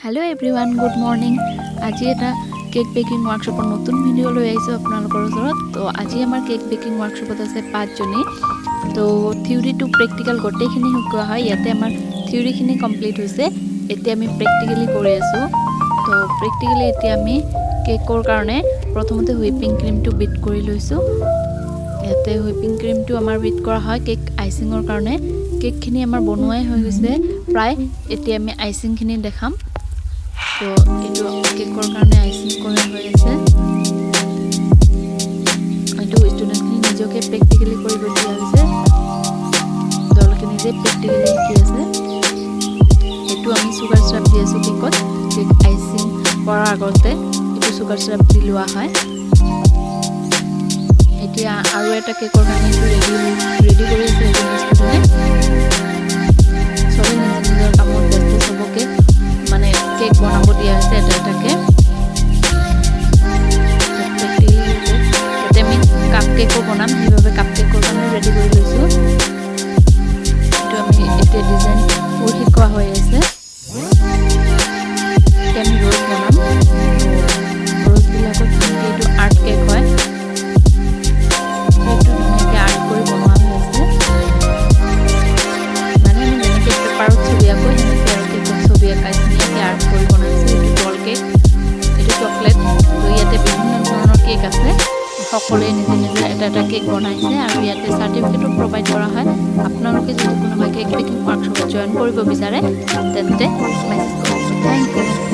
Hello everyone good morning. आज এটা cake baking ওয়াৰ্কশপৰ নতুন ভিডিও লৈ আহিছো আপোনালোকৰ ওচৰত। তো আজি আমাৰ কেক বেকিং ওয়াৰ্কশপত আছে 5 জনী। তো থিওৰি টু প্ৰ্যাকটিক্যাল গোটেইখিনি শিকোৱা হয়। ইয়াতে আমাৰ থিওৰিখিনি কমপ্লিট হৈছে, এতিয়া আমি প্ৰ্যাকটিক্যালি কৰি আছো। তো প্ৰ্যাকটিক্যালি এতিয়া আমি কেকৰ কাৰণে প্ৰথমতে হুইপিং ক্ৰীমটো বিট কৰি লৈছো। ইয়াতে হুইপিং ক্ৰীমটো আমাৰ বিট কৰা হয় কেক আইচিঙৰ কাৰণে। কেকখিনি আমাৰ বনোৱাই হৈ গৈছে প্ৰায়। এতিয়া আমি আইচিংখিনি দেখাম। তো এইটো কেকৰ কাৰণে আইচিং কৰা হৈ আছে। এইটো ষ্টুডেণ্টখিনি নিজকে প্ৰ্যাকটিক্যালি কৰিব দিয়া হৈছে, তেওঁলোকে নিজে প্ৰ্যাকটিক্যালি শিকি আছে। এইটো আমি সুগাৰ সিৰাপ দি আছো কেকত। কেক আইচিং কৰাৰ আগতে এইটো সুগাৰ সিৰাপ দি লোৱা হয়। এতিয়া আৰু এটা কেকৰ কাৰণে এইটো ৰেডি কৰি আছে এজন ষ্টুডেণ্টে। সবে নিজৰ কামত ব্যস্ত, সবকে মানে কেক বনাব দিয়া হৈছে এটা এটাকে। আমি কাপ কেকো বনাম, সেইভাবে কাপ কেকৰ কাৰণে ৰেডি কৰি লৈছো। এইটো আমি এতিয়া ডিজাইন বোৰ শিকোৱা হৈ আছে। এতিয়া আমি ৰোজ বনাম। ৰোজ বিলাকত এইটো আৰ্ট কেক হয়। এইটো ধুনীয়াকৈ আৰ্ট কৰি বনোৱা হৈ আছে। মানে আমি যেনেকৈ পেপাৰত ছবি আঁকো সেনেকৈ আৰু কেকত ছবি আঁকাই ধুনীয়াকৈ আৰ্ট কৰি বনাইছে। এইটো ডল কেক, এইটো চকলেট। তো ইয়াতে বিভিন্ন ধৰণৰ কেক আছে, সকলোৱে নিজে নিজে এটা এটা কেক বনাইছে আৰু ইয়াতে চাৰ্টিফিকেটো প্ৰভাইড কৰা হয়। আপোনালোকে যদি কোনোবা কেক বেকিং ওয়াৰ্কশপত জয়েন কৰিব বিচাৰে তেন্তে মেছেজ কৰিব। Thank U.